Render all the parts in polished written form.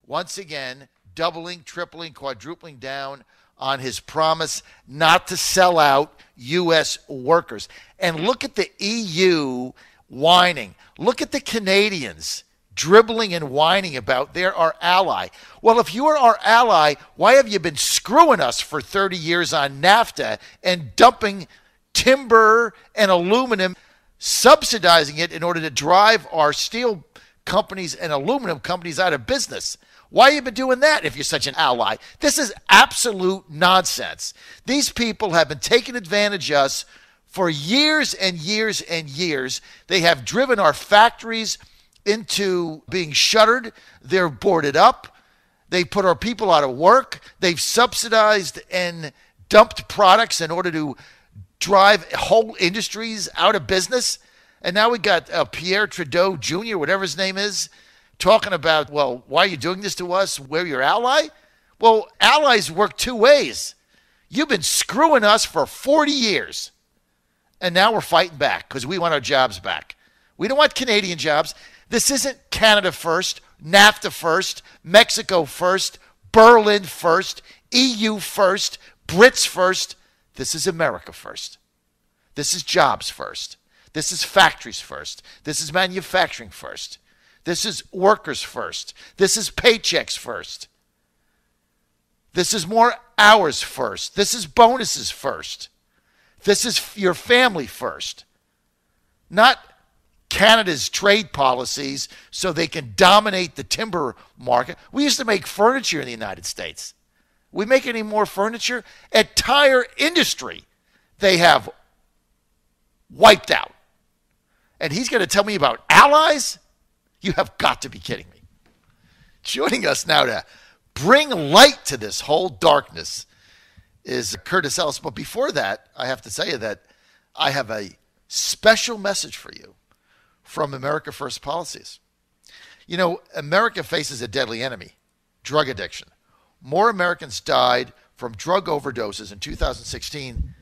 once again, doubling, tripling, quadrupling down on his promise not to sell out U.S. workers. And look at the EU whining. Look at the Canadians dribbling and whining about they're our ally. Well, if you are our ally, why have you been screwing us for 30 years on NAFTA and dumping timber and aluminum, subsidizing it in order to drive our steel companies and aluminum companies out of business? Why have you been doing that if you're such an ally? This is absolute nonsense. These people have been taking advantage of us for years and years and years. They have driven our factories into being shuttered. They're boarded up. They put our people out of work. They've subsidized and dumped products in order to drive whole industries out of business. And now we got Pierre Trudeau Jr., whatever his name is, talking about, well, why are you doing this to us? We're your ally? Well, allies work two ways. You've been screwing us for 40 years, and now we're fighting back because we want our jobs back. We don't want Canadian jobs. This isn't Canada first, NAFTA first, Mexico first, Berlin first, EU first, Brits first. This is America first. This is jobs first. This is factories first. This is manufacturing first. This is workers first. This is paychecks first. This is more hours first. This is bonuses first. This is your family first. Not Canada's trade policies so they can dominate the timber market. We used to make furniture in the United States. We make any more furniture? Entire industry they have wiped out. And he's going to tell me about allies? You have got to be kidding me. Joining us now to bring light to this whole darkness is Curtis Ellis. But before that, I have to tell you that I have a special message for you from America First Policies. You know, America faces a deadly enemy, drug addiction. More Americans died from drug overdoses in 2016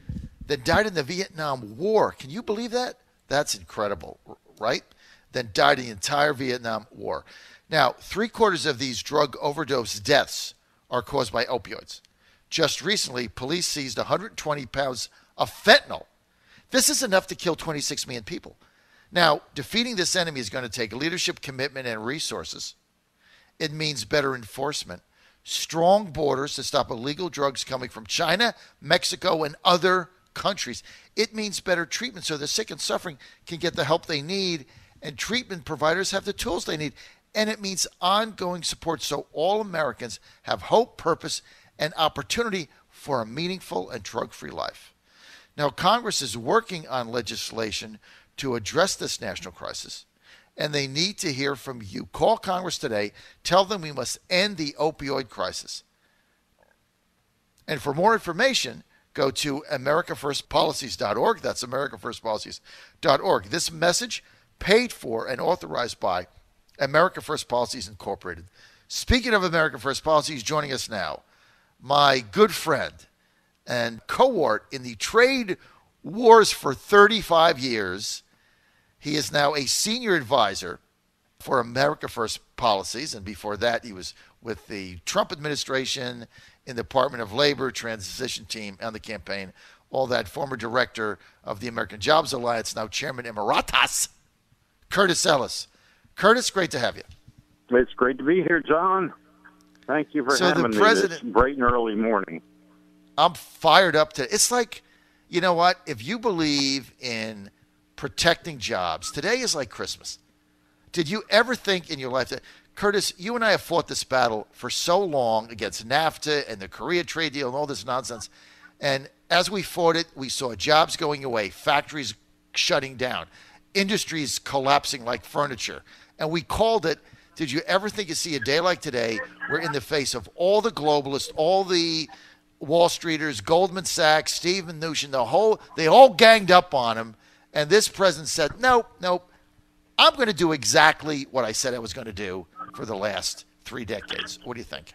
than died in the Vietnam War. Can you believe that? That's incredible, right? Than died in the entire Vietnam War. Now, 3/4 of these drug overdose deaths are caused by opioids. Just recently, police seized 120 pounds of fentanyl. This is enough to kill 26 million people. Now, defeating this enemy is going to take leadership, commitment, and resources. It means better enforcement, strong borders to stop illegal drugs coming from China, Mexico, and other countries. It means better treatment so the sick and suffering can get the help they need, and treatment providers have the tools they need. And it means ongoing support so all Americans have hope, purpose, and opportunity for a meaningful and drug-free life. Now, Congress is working on legislation to address this national crisis, and they need to hear from you. Call Congress today. Tell them we must end the opioid crisis. And for more information, go to AmericaFirstPolicies.org. That's AmericaFirstPolicies.org. This message paid for and authorized by America First Policies Incorporated. Speaking of America First Policies, joining us now, my good friend and cohort in the trade wars for 35 years. He is now a senior advisor for America First Policies, and before that he was with the Trump administration in the Department of Labor transition team on the campaign, all that. Former director of the American Jobs Alliance, now chairman emeritus, Curtis Ellis. Curtis, great to have you. It's great to be here, John. Thank you for having me this bright and early morning. I'm fired up to. It's like, you know what? If you believe in protecting jobs, today is like Christmas. Did you ever think in your life that, Curtis, you and I have fought this battle for so long against NAFTA and the Korea trade deal and all this nonsense. And as we fought it, we saw jobs going away, factories shutting down, industries collapsing like furniture. And we called it, did you ever think you'd see a day like today where in the face of all the globalists, all the Wall Streeters, Goldman Sachs, Steve Mnuchin, they all ganged up on him. And this president said, nope, I'm going to do exactly what I said I was going to do for the last 3 decades. What do you think?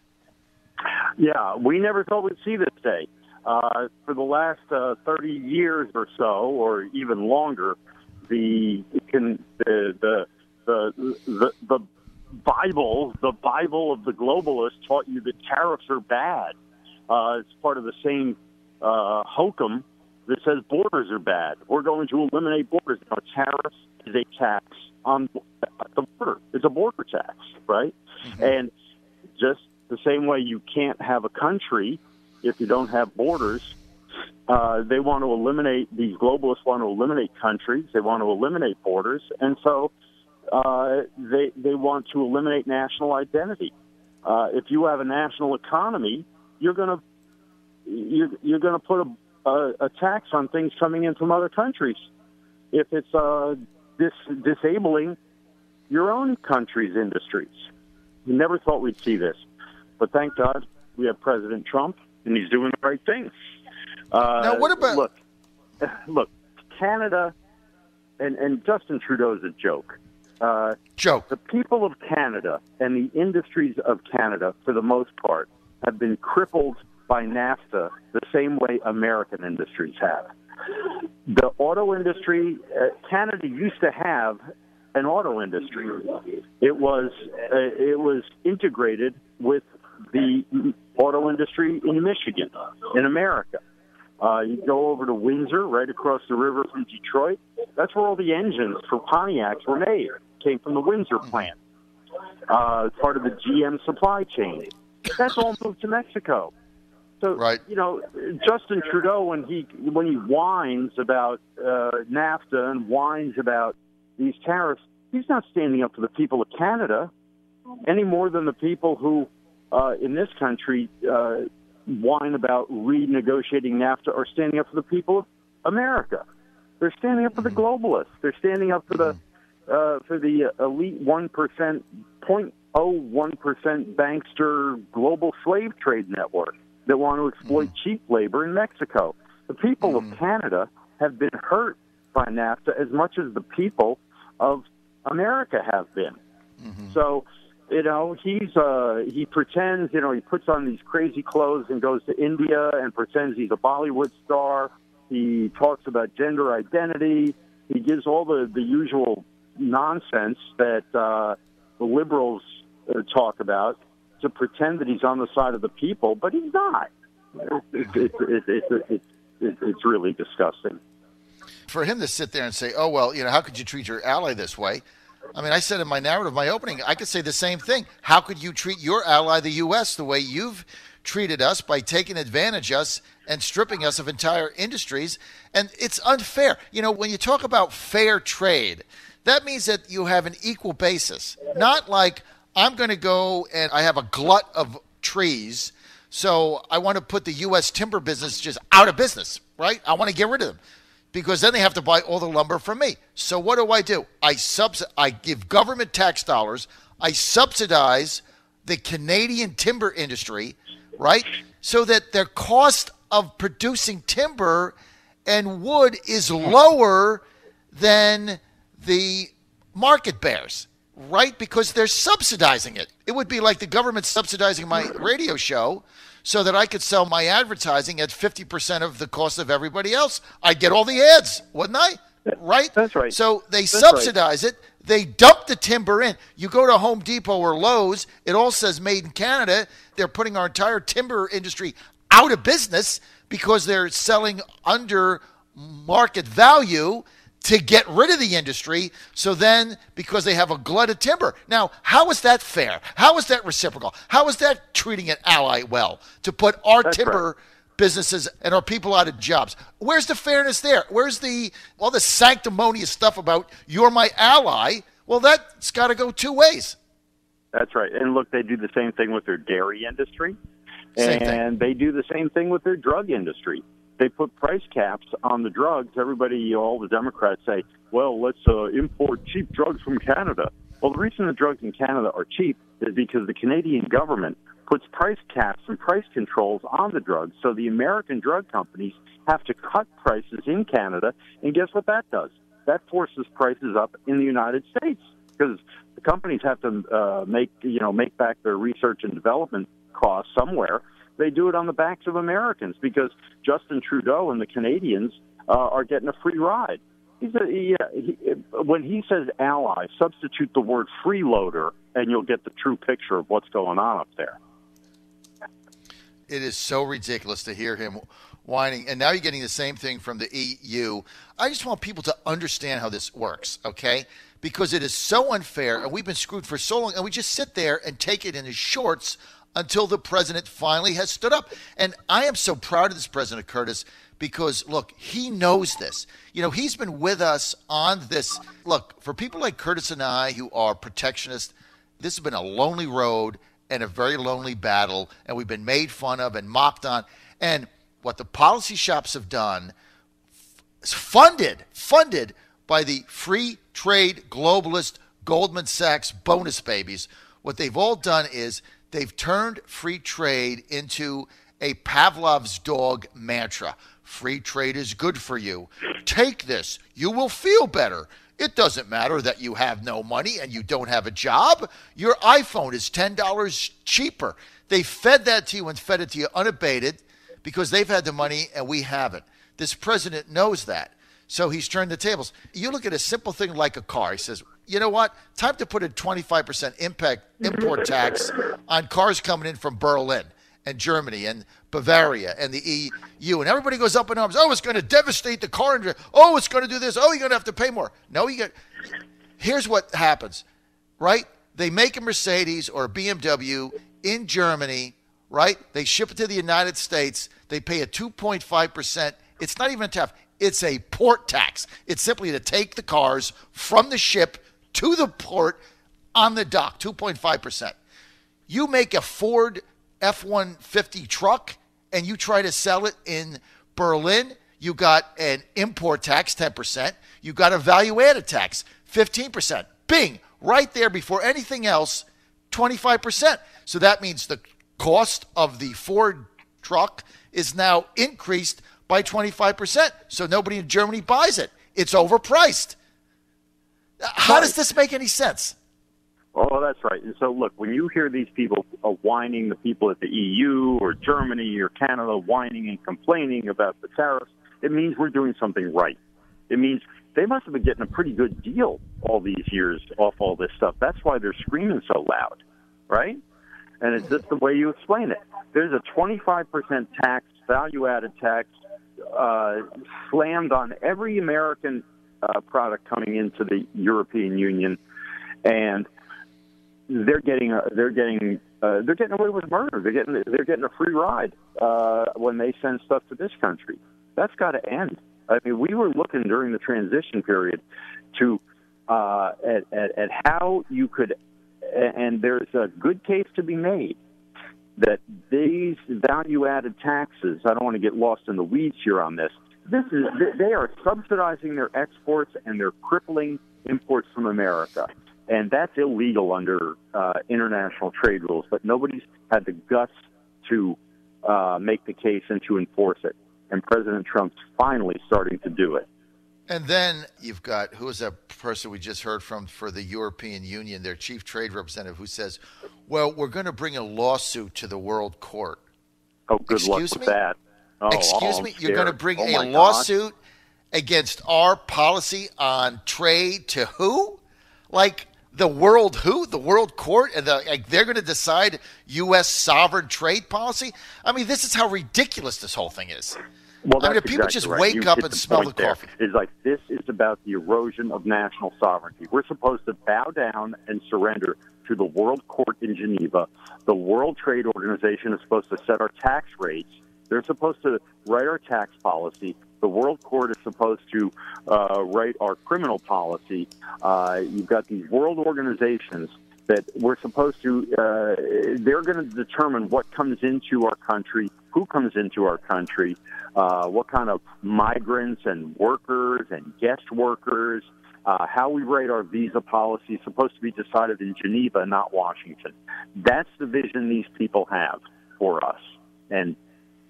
Yeah, we never thought we'd see this day. For the last 30 years or so, or even longer, the Bible, the Bible of the globalists, taught you that tariffs are bad. It's part of the same hokum that says borders are bad. We're going to eliminate borders. Now, tariffs is a tax on the border. It's a border tax, right? Mm-hmm. And just the same way you can't have a country if you don't have borders, they want to eliminate, these globalists want to eliminate countries. They want to eliminate borders. And so they want to eliminate national identity. If you have a national economy, you're going to put a tax on things coming in from other countries. If it's disabling your own country's industries. We never thought we'd see this, but thank God we have President Trump, and he's doing the right thing. Now, what about look, Canada, and Justin Trudeau's a joke. Joke. The people of Canada and the industries of Canada, for the most part, have been crippled by NAFTA the same way American industries have. The auto industry, Canada used to have an auto industry. It was integrated with the auto industry in Michigan, in America. You go over to Windsor, right across the river from Detroit. That's where all the engines for Pontiacs were made. Came from the Windsor plant. Part of the GM supply chain. That's all moved to Mexico. So, right. Justin Trudeau, when he whines about NAFTA and whines about these tariffs, he's not standing up for the people of Canada any more than the people who, in this country, whine about renegotiating NAFTA are standing up for the people of America. They're standing up for the globalists. They're standing up for the elite 1%, 0.01% bankster global slave trade network that want to exploit cheap labor in Mexico. The people of Canada have been hurt by NAFTA as much as the people of America have been. So, he pretends, he puts on these crazy clothes and goes to India and pretends he's a Bollywood star. He talks about gender identity. He gives all the usual nonsense that the liberals talk about to pretend that he's on the side of the people, but he's not. It's really disgusting. For him to sit there and say, oh, well, how could you treat your ally this way? I mean, I said in my narrative, my opening, I could say the same thing. How could you treat your ally, the U.S., the way you've treated us by taking advantage of us and stripping us of entire industries? And it's unfair. When you talk about fair trade, that means that you have an equal basis, not like I'm going to go and I have a glut of trees, so I want to put the U.S. timber business just out of business, right? I want to get rid of them because then they have to buy all the lumber from me. So what do? I give government tax dollars. I subsidize the Canadian timber industry, right, so that their cost of producing timber and wood is lower than the market bears. Right, because they're subsidizing it. It would be like the government subsidizing my radio show so that I could sell my advertising at 50% of the cost of everybody else. I'd get all the ads, wouldn't I? Right? That's right. So they subsidize it. They dump the timber in. You go to Home Depot or Lowe's, it all says made in Canada. They're putting our entire timber industry out of business because they're selling under market value to get rid of the industry, so then, because they have a glut of timber. Now, how is that fair? How is that reciprocal? How is that treating an ally well, to put our timber businesses and our people out of jobs? Where's the fairness there? Where's all the sanctimonious stuff about you're my ally? Well, that's got to go two ways. That's right. And look, they do the same thing with their dairy industry, and they do the same thing with their drug industry. They put price caps on the drugs. Everybody, all the Democrats say, well, let's import cheap drugs from Canada. Well, the reason the drugs in Canada are cheap is because the Canadian government puts price caps and price controls on the drugs. So the American drug companies have to cut prices in Canada. And guess what that does? That forces prices up in the United States because the companies have to make back their research and development costs somewhere. They do it on the backs of Americans because Justin Trudeau and the Canadians are getting a free ride. When he says ally, substitute the word freeloader and you'll get the true picture of what's going on up there. It is so ridiculous to hear him whining. And now you're getting the same thing from the EU. I just want people to understand how this works, okay? Because it is so unfair, and we've been screwed for so long, and we just sit there and take it in his shorts until the president finally has stood up. And I am so proud of this President Curtis because, look, he knows this. You know, he's been with us on this. Look, for people like Curtis and I who are protectionists, this has been a lonely road and a very lonely battle, and we've been made fun of and mocked on. And what the policy shops have done is funded by the free trade globalist Goldman Sachs bonus babies. What they've all done is they've turned free trade into a Pavlov's dog mantra. Free trade is good for you. Take this. You will feel better. It doesn't matter that you have no money and you don't have a job. Your iPhone is $10 cheaper. They fed that to you and fed it to you unabated because they've had the money and we haven't. This president knows that. So he's turned the tables. You look at a simple thing like a car. He says, you know what? Time to put a 25% import tax on cars coming in from Berlin and Germany and Bavaria and the EU. And everybody goes up in arms. Oh, it's going to devastate the car industry. Oh, it's going to do this. Oh, you're going to have to pay more. No, here's what happens, right? They make a Mercedes or a BMW in Germany, right? They ship it to the United States. They pay a 2.5%. It's not even a tariff. It's a port tax. It's simply to take the cars from the ship to the port on the dock, 2.5%. You make a Ford F-150 truck and you try to sell it in Berlin, you got an import tax, 10%. You got a value-added tax, 15%. Bing, right there before anything else, 25%. So that means the cost of the Ford truck is now increased by 25%. So nobody in Germany buys it. It's overpriced. How does this make any sense? Oh, that's right. And so, look, when you hear these people whining, the people at the EU or Germany or Canada whining and complaining about the tariffs, it means we're doing something right. It means they must have been getting a pretty good deal all these years off all this stuff. That's why they're screaming so loud, right? And it's just the way you explain it. There's a 25% tax, value-added tax, slammed on every American product coming into the European Union, and they're getting away with murder. They're getting a free ride when they send stuff to this country. That's got to end. I mean, we were looking during the transition period to at how you could, and there's a good case to be made that these value-added taxes. I don't want to get lost in the weeds here on this. They are subsidizing their exports and they're crippling imports from America. And that's illegal under international trade rules, but nobody's had the guts to make the case and to enforce it. And President Trump's finally starting to do it. And then you've got, who is that person we just heard from for the European Union, their chief trade representative, who says, well, we're going to bring a lawsuit to the World Court. Oh, good luck with that. Oh, Excuse me? You're going to bring a lawsuit against our policy on trade to who? Like, the world who? The world court? And they're going to decide U.S. sovereign trade policy? I mean, this is how ridiculous this whole thing is. Well, I mean, if people just wake up and smell the coffee. It's like, this is about the erosion of national sovereignty. We're supposed to bow down and surrender to the World Court in Geneva. The World Trade Organization is supposed to set our tax rates. They're supposed to write our tax policy. The World Court is supposed to write our criminal policy. You've got these world organizations that we're supposed to, they're going to determine what comes into our country, who comes into our country, what kind of migrants and workers and guest workers, how we write our visa policy is supposed to be decided in Geneva, not Washington. That's the vision these people have for us. And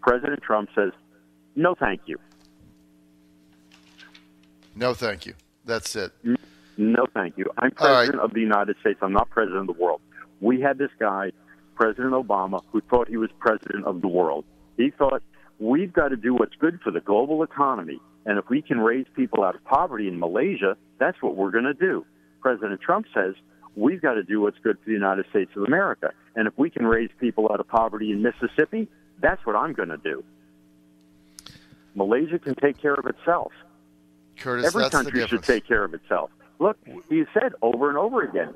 President Trump says, no, thank you. No, thank you. That's it. No, thank you. I'm president of the United States. I'm not president of the world. We had this guy, President Obama, who thought he was president of the world. He thought, we've got to do what's good for the global economy. And if we can raise people out of poverty in Malaysia, that's what we're going to do. President Trump says, we've got to do what's good for the United States of America. And if we can raise people out of poverty in Mississippi, that's what I'm going to do. Malaysia can take care of itself. Curtis, Every that's country the should take care of itself. Look, he said over and over again,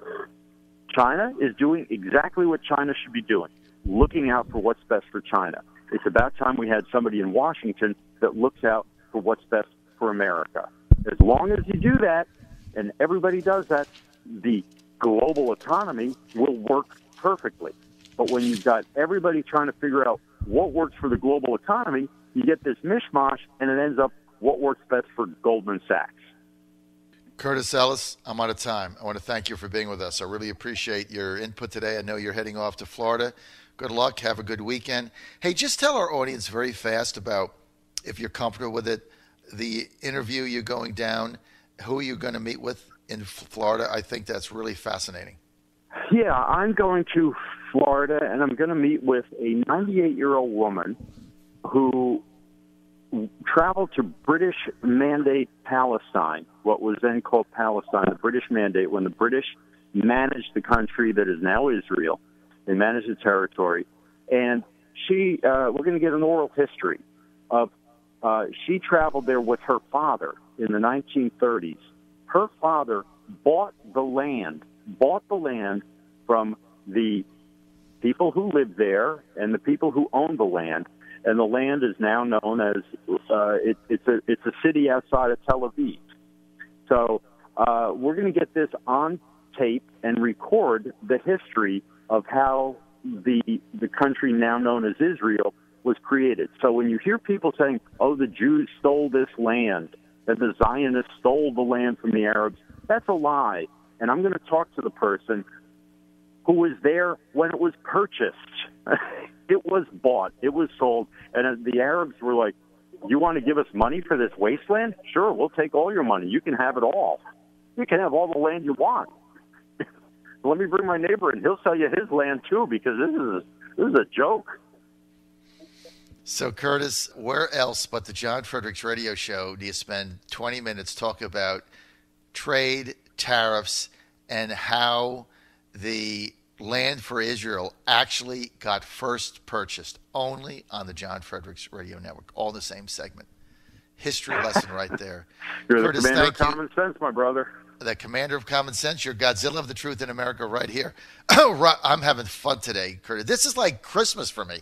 China is doing exactly what China should be doing, looking out for what's best for China. It's about time we had somebody in Washington that looks out for what's best for America. As long as you do that, and everybody does that, the global economy will work perfectly. But when you've got everybody trying to figure out what works for the global economy, you get this mishmash, and it ends up what works best for Goldman Sachs. Curtis Ellis, I'm out of time. I want to thank you for being with us. I really appreciate your input today. I know you're heading off to Florida. Good luck. Have a good weekend. Hey, just tell our audience very fast about, if you're comfortable with it, the interview you're going down, who you're going to meet with in Florida. I think that's really fascinating. Yeah, I'm going to Florida, and I'm going to meet with a 98-year-old woman who traveled to British Mandate Palestine, what was then called Palestine, the British Mandate, when the British managed the country that is now Israel. They managed the territory. And we're going to get an oral history of, she traveled there with her father in the 1930s. Her father bought the land from the people who lived there and the people who owned the land. And the land is now known as it's a city outside of Tel Aviv. So we're going to get this on tape and record the history of how the country now known as Israel was created. So when you hear people saying, "Oh, the Jews stole this land," and the Zionists stole the land from the Arabs, that's a lie. And I'm going to talk to the person who was there when it was purchased. It was bought. It was sold. And the Arabs were like, "You want to give us money for this wasteland? Sure, we'll take all your money. You can have it all. You can have all the land you want. Let me bring my neighbor in. He'll sell you his land too, because this is a joke." So, Curtis, where else but the John Fredericks Radio Show do you spend 20 minutes talking about trade, tariffs, and how the land for Israel actually got first purchased? Only on the John Fredericks Radio Network. All the same segment. History lesson right there. You're Curtis, the commander of common sense, my brother. The commander of common sense. You're Godzilla of the truth in America right here. I'm having fun today, Curtis. This is like Christmas for me.